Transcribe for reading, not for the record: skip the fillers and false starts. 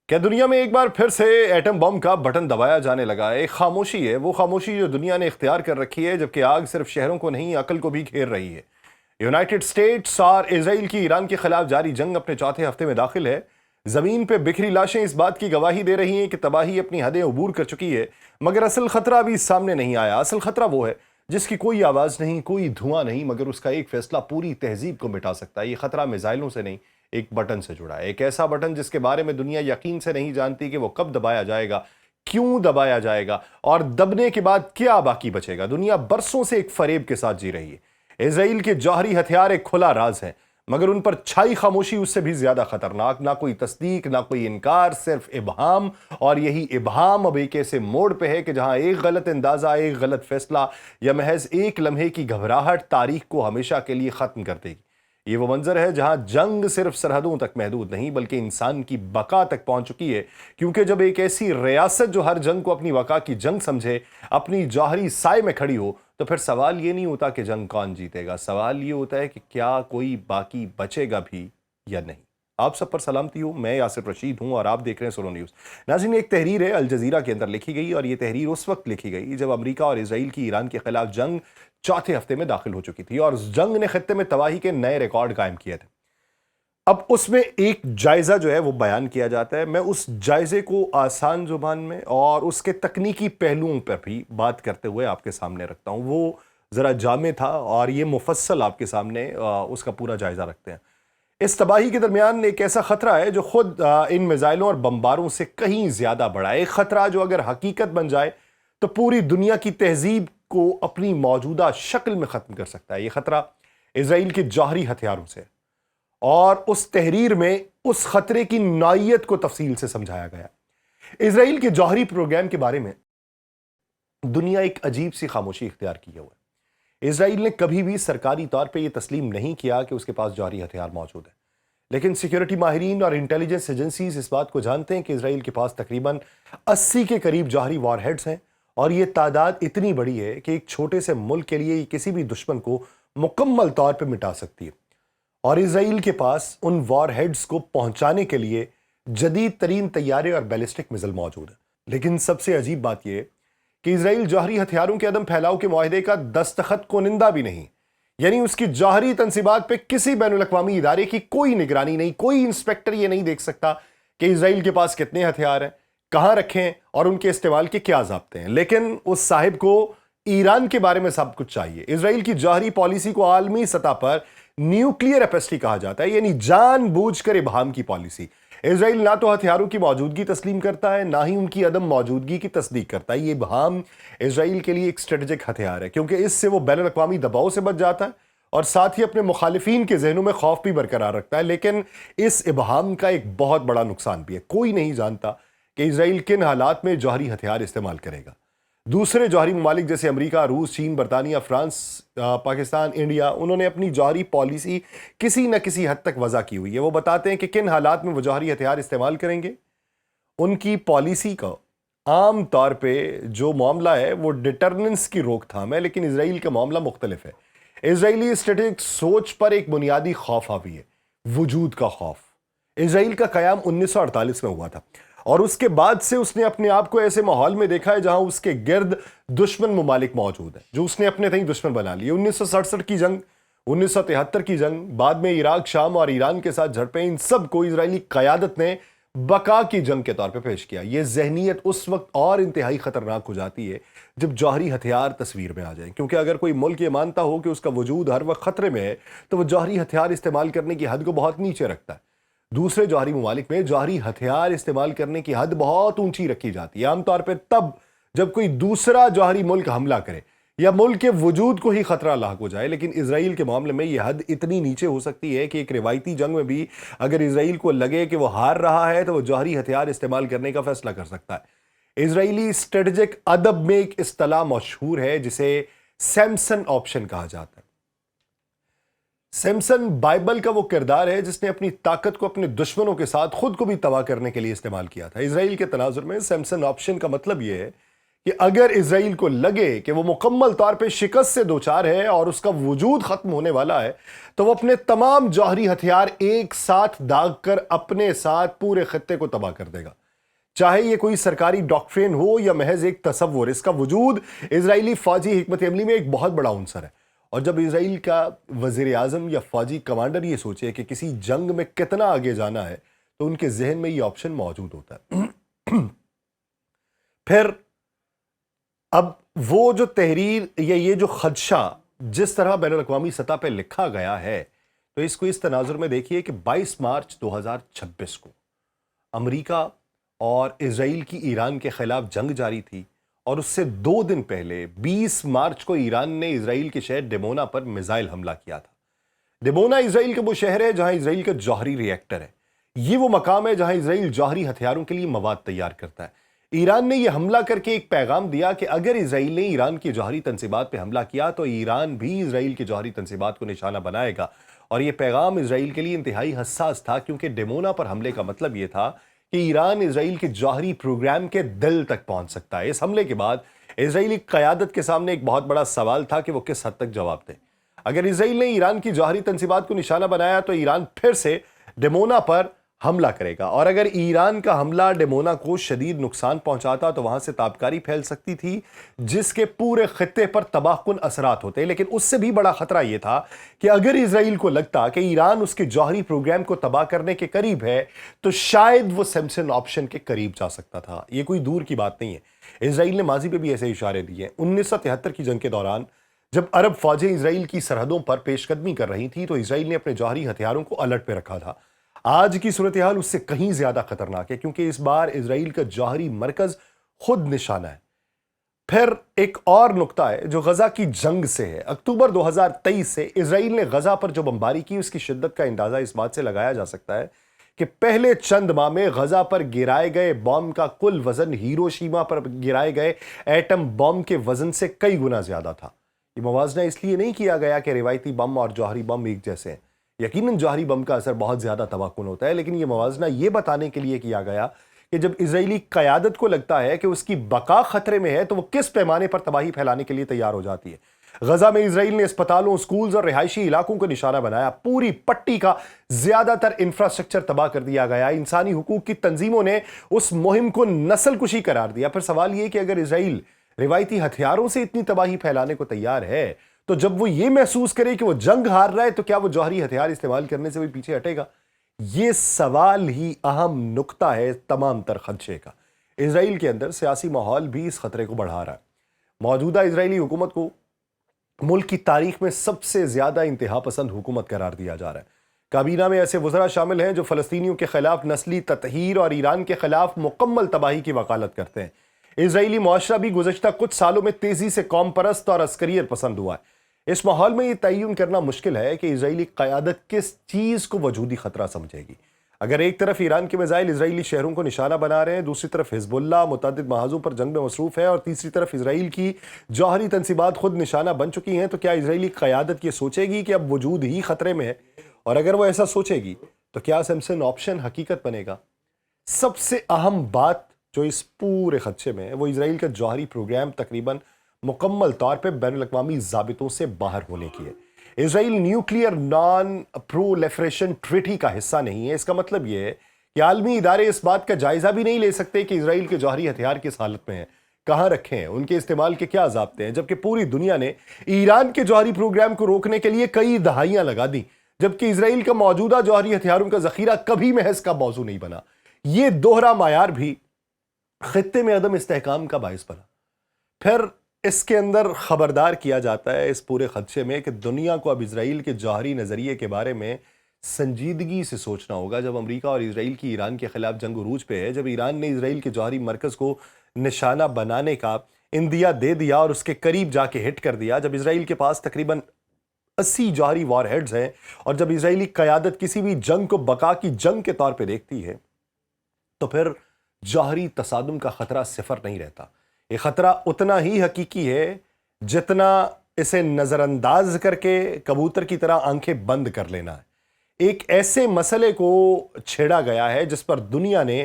کیا دنیا میں ایک بار پھر سے ایٹم بم کا بٹن دبایا جانے لگا ہے؟ ایک خاموشی ہے، وہ خاموشی جو دنیا نے اختیار کر رکھی ہے، جبکہ آگ صرف شہروں کو نہیں، عقل کو بھی گھیر رہی ہے۔ یونائٹڈ اسٹیٹس اور اسرائیل کی ایران کے خلاف جاری جنگ اپنے چوتھے ہفتے میں داخل ہے۔ زمین پہ بکھری لاشیں اس بات کی گواہی دے رہی ہیں کہ تباہی اپنی حدیں عبور کر چکی ہے، مگر اصل خطرہ ابھی سامنے نہیں آیا۔ اصل خطرہ وہ ہے جس کی کوئی آواز نہیں، کوئی دھواں نہیں، مگر اس کا ایک فیصلہ پوری تہذیب کو مٹا سکتا ہے۔ یہ خطرہ میزائلوں سے نہیں، ایک بٹن سے جڑا ہے، ایک ایسا بٹن جس کے بارے میں دنیا یقین سے نہیں جانتی کہ وہ کب دبایا جائے گا، کیوں دبایا جائے گا، اور دبنے کے بعد کیا باقی بچے گا۔ دنیا برسوں سے ایک فریب کے ساتھ جی رہی ہے۔ اسرائیل کے جوہری ہتھیار ایک کھلا راز ہیں، مگر ان پر چھائی خاموشی اس سے بھی زیادہ خطرناک۔ نہ کوئی تصدیق، نہ کوئی انکار، صرف ابہام، اور یہی ابہام اب ایک ایسے موڑ پہ ہے کہ جہاں ایک غلط اندازہ، ایک غلط فیصلہ یا محض ایک لمحے کی گھبراہٹ تاریخ کو ہمیشہ کے لیے ختم کر دے گی۔ یہ وہ منظر ہے جہاں جنگ صرف سرحدوں تک محدود نہیں بلکہ انسان کی بقا تک پہنچ چکی ہے، کیونکہ جب ایک ایسی ریاست جو ہر جنگ کو اپنی بقا کی جنگ سمجھے اپنی جوہری سائے میں کھڑی ہو، تو پھر سوال یہ نہیں ہوتا کہ جنگ کون جیتے گا، سوال یہ ہوتا ہے کہ کیا کوئی باقی بچے گا بھی یا نہیں۔ آپ سب پر سلامتی ہو، میں یاسر رشید ہوں اور آپ دیکھ رہے ہیں سولو نیوز۔ ناظرین، ایک تحریر ہے الجزیرہ کے اندر لکھی گئی، اور یہ تحریر اس وقت لکھی گئی جب امریکہ اور اسرائیل کی ایران کے خلاف جنگ چوتھے ہفتے میں داخل ہو چکی تھی، اور اس جنگ نے خطے میں تباہی کے نئے ریکارڈ قائم کیے تھے۔ اب اس میں ایک جائزہ جو ہے وہ بیان کیا جاتا ہے۔ میں اس جائزے کو آسان زبان میں اور اس کے تکنیکی پہلوؤں پر بھی بات کرتے ہوئے آپ کے سامنے رکھتا ہوں۔ وہ ذرا جامع تھا اور یہ مفصل آپ کے سامنے اس کا پورا جائزہ رکھتے ہیں۔ اس تباہی کے درمیان ایک ایسا خطرہ ہے جو خود ان میزائلوں اور بمباروں سے کہیں زیادہ بڑا ہے۔ ایک خطرہ جو اگر حقیقت بن جائے تو پوری دنیا کی تہذیب کو اپنی موجودہ شکل میں ختم کر سکتا ہے۔ یہ خطرہ اسرائیل کے جوہری ہتھیاروں سے، اور اس تحریر میں اس خطرے کی نوعیت کو تفصیل سے سمجھایا گیا۔ اسرائیل کے جوہری پروگرام کے بارے میں دنیا ایک عجیب سی خاموشی اختیار کیے ہوئے۔ اسرائیل نے کبھی بھی سرکاری طور پہ یہ تسلیم نہیں کیا کہ اس کے پاس جوہری ہتھیار موجود ہیں، لیکن سیکیورٹی ماہرین اور انٹیلیجنس ایجنسیز اس بات کو جانتے ہیں کہ اسرائیل کے پاس تقریباً 80 کے قریب جوہری وار ہیڈز ہیں، اور یہ تعداد اتنی بڑی ہے کہ ایک چھوٹے سے ملک کے لیے یہ کسی بھی دشمن کو مکمل طور پہ مٹا سکتی ہے۔ اور اسرائیل کے پاس ان وار ہیڈز کو پہنچانے کے لیے جدید ترین طیارے اور بیلسٹک میزائل موجود ہیں۔ لیکن سب سے عجیب بات یہ ہے کہ اسرائیل جوہری ہتھیاروں کے عدم پھیلاؤ کے معاہدے کا دستخط کنندہ بھی نہیں، یعنی اس کی جوہری تنصیبات پہ کسی بین الاقوامی ادارے کی کوئی نگرانی نہیں، کوئی انسپیکٹر یہ نہیں دیکھ سکتا کہ اسرائیل کے پاس کتنے ہتھیار ہیں، کہاں رکھے ہیں اور ان کے استعمال کے کیا ضابطے ہیں۔ لیکن اس صاحب کو ایران کے بارے میں سب کچھ چاہیے۔ اسرائیل کی جوہری پالیسی کو عالمی سطح پر نیوکلیئر اپیسٹی کہا جاتا ہے، یعنی جان بوجھ کر ابہام کی پالیسی۔ اسرائیل نہ تو ہتھیاروں کی موجودگی تسلیم کرتا ہے، نہ ہی ان کی عدم موجودگی کی تصدیق کرتا ہے۔ یہ ابہام اسرائیل کے لیے ایک اسٹریٹجک ہتھیار ہے، کیونکہ اس سے وہ بین الاقوامی دباؤ سے بچ جاتا ہے اور ساتھ ہی اپنے مخالفین کے ذہنوں میں خوف بھی برقرار رکھتا ہے۔ لیکن اس ابہام کا ایک بہت بڑا نقصان بھی ہے۔ کوئی نہیں جانتا کہ اسرائیل کن حالات میں جوہری ہتھیار استعمال کرے گا۔ دوسرے جوہری ممالک جیسے امریکہ، روس، چین، برطانیہ، فرانس، پاکستان، انڈیا، انہوں نے اپنی جوہری پالیسی کسی نہ کسی حد تک وضع کی ہوئی ہے۔ وہ بتاتے ہیں کہ کن حالات میں وہ جوہری ہتھیار استعمال کریں گے۔ ان کی پالیسی کا عام طور پہ جو معاملہ ہے وہ ڈٹرننس کی روک تھام ہے، لیکن اسرائیل کا معاملہ مختلف ہے۔ اسرائیلی اسٹریٹجک سوچ پر ایک بنیادی خوف حاوی ہے، وجود کا خوف۔ اسرائیل کا قیام 1948 میں ہوا تھا، اور اس کے بعد سے اس نے اپنے آپ کو ایسے ماحول میں دیکھا ہے جہاں اس کے گرد دشمن ممالک موجود ہیں جو اس نے اپنے تئیں دشمن بنا لیے۔ 1967 کی جنگ، 1973 کی جنگ، بعد میں عراق، شام اور ایران کے ساتھ جھڑپیں، ان سب کو اسرائیلی قیادت نے بقا کی جنگ کے طور پہ پیش کیا۔ یہ ذہنیت اس وقت اور انتہائی خطرناک ہو جاتی ہے جب جوہری ہتھیار تصویر میں آ جائیں، کیونکہ اگر کوئی ملک یہ مانتا ہو کہ اس کا وجود ہر وقت خطرے میں ہے تو وہ جوہری ہتھیار استعمال کرنے کی حد کو بہت نیچے رکھتا ہے۔ دوسرے جوہری ممالک میں جوہری ہتھیار استعمال کرنے کی حد بہت اونچی رکھی جاتی ہے، عام طور پہ تب جب کوئی دوسرا جوہری ملک حملہ کرے یا ملک کے وجود کو ہی خطرہ لاحق ہو جائے۔ لیکن اسرائیل کے معاملے میں یہ حد اتنی نیچے ہو سکتی ہے کہ ایک روایتی جنگ میں بھی اگر اسرائیل کو لگے کہ وہ ہار رہا ہے تو وہ جوہری ہتھیار استعمال کرنے کا فیصلہ کر سکتا ہے۔ اسرائیلی اسٹریٹجک ادب میں ایک اصطلاح مشہور ہے جسے سیمسن آپشن کہا جاتا ہے۔ سیمسن بائبل کا وہ کردار ہے جس نے اپنی طاقت کو اپنے دشمنوں کے ساتھ خود کو بھی تباہ کرنے کے لیے استعمال کیا تھا۔ اسرائیل کے تناظر میں سیمسن آپشن کا مطلب یہ ہے کہ اگر اسرائیل کو لگے کہ وہ مکمل طور پہ شکست سے دوچار ہے اور اس کا وجود ختم ہونے والا ہے تو وہ اپنے تمام جوہری ہتھیار ایک ساتھ داغ کر اپنے ساتھ پورے خطے کو تباہ کر دے گا، چاہے یہ کوئی سرکاری ڈاکٹرین ہو یا محض ایک تصور۔ اس کا وجود اسرائیلی فوجی حکمت عملی میں ایک بہت بڑا عنصر ہے، اور جب اسرائیل کا وزیر اعظم یا فوجی کمانڈر یہ سوچے کہ کسی جنگ میں کتنا آگے جانا ہے تو ان کے ذہن میں یہ آپشن موجود ہوتا ہے۔ پھر اب وہ جو تحریر یا یہ جو خدشہ جس طرح بین الاقوامی سطح پہ لکھا گیا ہے، تو اس کو اس تناظر میں دیکھیے کہ 22 مارچ 2026 کو امریکہ اور اسرائیل کی ایران کے خلاف جنگ جاری تھی، اور اس سے 2 دن پہلے 20 مارچ کو ایران نے اسرائیل کے شہر ڈیمونا پر میزائل حملہ کیا تھا۔ ڈیمونا اسرائیل کا وہ شہر ہے جہاں اسرائیل کا جوہری ری ایکٹر ہے۔ یہ وہ مقام ہے جہاں اسرائیل جوہری ہتھیاروں کے لیے مواد تیار کرتا ہے۔ ایران نے یہ حملہ کر کے ایک پیغام دیا کہ اگر اسرائیل نے ایران کی جوہری تنصیبات پہ حملہ کیا تو ایران بھی اسرائیل کی جوہری تنصیبات کو نشانہ بنائے گا، اور یہ پیغام اسرائیل کے لیے انتہائی حساس تھا، کیونکہ ڈیمونا پر حملے کا مطلب یہ تھا کہ ایران اسرائیل کے جوہری پروگرام کے دل تک پہنچ سکتا ہے۔ اس حملے کے بعد اسرائیلی قیادت کے سامنے ایک بہت بڑا سوال تھا کہ وہ کس حد تک جواب دے۔ اگر اسرائیل نے ایران کی جوہری تنصیبات کو نشانہ بنایا تو ایران پھر سے ڈیمونا پر حملہ کرے گا، اور اگر ایران کا حملہ ڈیمونا کو شدید نقصان پہنچاتا تو وہاں سے تابکاری پھیل سکتی تھی جس کے پورے خطے پر تباہ کن اثرات ہوتے۔ لیکن اس سے بھی بڑا خطرہ یہ تھا کہ اگر اسرائیل کو لگتا کہ ایران اس کے جوہری پروگرام کو تباہ کرنے کے قریب ہے تو شاید وہ سیمسن آپشن کے قریب جا سکتا تھا۔ یہ کوئی دور کی بات نہیں ہے، اسرائیل نے ماضی پہ بھی ایسے اشارے دیے۔ 1973 کی جنگ کے دوران جب عرب فوجیں اسرائیل کی سرحدوں پر پیش قدمی کر رہی تھیں تو اسرائیل نے اپنے جوہری ہتھیاروں کو الرٹ پہ رکھا تھا۔ آج کی صورتحال اس سے کہیں زیادہ خطرناک ہے، کیونکہ اس بار اسرائیل کا جوہری مرکز خود نشانہ ہے۔ پھر ایک اور نقطہ ہے جو غزہ کی جنگ سے ہے۔ اکتوبر 2023 سے اسرائیل نے غزہ پر جو بمباری کی اس کی شدت کا اندازہ اس بات سے لگایا جا سکتا ہے کہ پہلے چند ماہ میں غزہ پر گرائے گئے بم کا کل وزن ہیروشیما پر گرائے گئے ایٹم بم کے وزن سے کئی گنا زیادہ تھا۔ یہ موازنہ اس لیے نہیں کیا گیا کہ روایتی بم اور جوہری بم ایک جیسے ہیں، یقیناً جوہری بم کا اثر بہت زیادہ تباہ کن ہوتا ہے، لیکن یہ موازنہ یہ بتانے کے لیے کیا گیا کہ جب اسرائیلی قیادت کو لگتا ہے کہ اس کی بقا خطرے میں ہے تو وہ کس پیمانے پر تباہی پھیلانے کے لیے تیار ہو جاتی ہے۔ غزہ میں اسرائیل نے اسپتالوں، سکولز اور رہائشی علاقوں کو نشانہ بنایا۔ پوری پٹی کا زیادہ تر انفراسٹرکچر تباہ کر دیا گیا۔ انسانی حقوق کی تنظیموں نے اس مہم کو نسل کشی قرار دیا۔ پھر سوال یہ کہ اگر اسرائیل روایتی ہتھیاروں سے اتنی تباہی پھیلانے کو تیار ہے تو جب وہ یہ محسوس کرے کہ وہ جنگ ہار رہا ہے تو کیا وہ جوہری ہتھیار استعمال کرنے سے بھی پیچھے ہٹے گا؟ یہ سوال ہی اہم نقطہ ہے تمام تر خدشے کا۔ اسرائیل کے اندر سیاسی ماحول بھی اس خطرے کو بڑھا رہا ہے۔ موجودہ اسرائیلی حکومت کو ملک کی تاریخ میں سب سے زیادہ انتہا پسند حکومت قرار دیا جا رہا ہے۔ کابینہ میں ایسے وزراء شامل ہیں جو فلسطینیوں کے خلاف نسلی تطہیر اور ایران کے خلاف مکمل تباہی کی وکالت کرتے ہیں۔ اسرائیلی معاشرہ بھی گزشتہ کچھ سالوں میں تیزی سے قوم پرست اور عسکریت پسند ہوا ہے۔ اس ماحول میں یہ تعین کرنا مشکل ہے کہ اسرائیلی قیادت کس چیز کو وجودی خطرہ سمجھے گی۔ اگر ایک طرف ایران کے میزائل اسرائیلی شہروں کو نشانہ بنا رہے ہیں، دوسری طرف حزب اللہ متعدد محاذوں پر جنگ میں مصروف ہے، اور تیسری طرف اسرائیل کی جوہری تنصیبات خود نشانہ بن چکی ہیں، تو کیا اسرائیلی قیادت یہ سوچے گی کہ اب وجود ہی خطرے میں ہے؟ اور اگر وہ ایسا سوچے گی تو کیا سیمسن آپشن حقیقت بنے گا؟ سب سے اہم بات جو اس پورے خدشے میں ہے وہ اسرائیل کا جوہری پروگرام تقریباً مکمل طور پہ بین الاقوامی ضابطوں سے باہر ہونے کی ہے۔ اسرائیل نیوکلیئر نان پرولیفریشن ٹریٹی کا حصہ نہیں ہے۔ اس کا مطلب یہ ہے کہ عالمی ادارے اس بات کا جائزہ بھی نہیں لے سکتے کہ اسرائیل کے جوہری ہتھیار کس حالت میں ہیں، کہاں رکھے ہیں، ان کے استعمال کے کیا ضابطے ہیں، جبکہ پوری دنیا نے ایران کے جوہری پروگرام کو روکنے کے لیے کئی دہائیاں لگا دیں، جبکہ اسرائیل کا موجودہ جوہری ہتھیاروں کا ذخیرہ کبھی محض کا موضوع نہیں بنا۔ یہ دوہرا معیار بھی خطے میں عدم استحکام کا باعث بنا۔ پھر اس کے اندر خبردار کیا جاتا ہے اس پورے خدشے میں کہ دنیا کو اب اسرائیل کے جوہری نظریے کے بارے میں سنجیدگی سے سوچنا ہوگا۔ جب امریکہ اور اسرائیل کی ایران کے خلاف جنگ عروج پہ ہے، جب ایران نے اسرائیل کے جوہری مرکز کو نشانہ بنانے کا اندیا دے دیا اور اس کے قریب جا کے ہٹ کر دیا، جب اسرائیل کے پاس تقریباً 80 جوہری وار ہیڈز ہیں، اور جب اسرائیلی قیادت کسی بھی جنگ کو بقا کی جنگ کے طور پہ دیکھتی ہے، تو پھر جوہری تصادم کا خطرہ صفر نہیں رہتا۔ یہ خطرہ اتنا ہی حقیقی ہے جتنا اسے نظر انداز کر کے کبوتر کی طرح آنکھیں بند کر لینا ہے۔ ایک ایسے مسئلے کو چھیڑا گیا ہے جس پر دنیا نے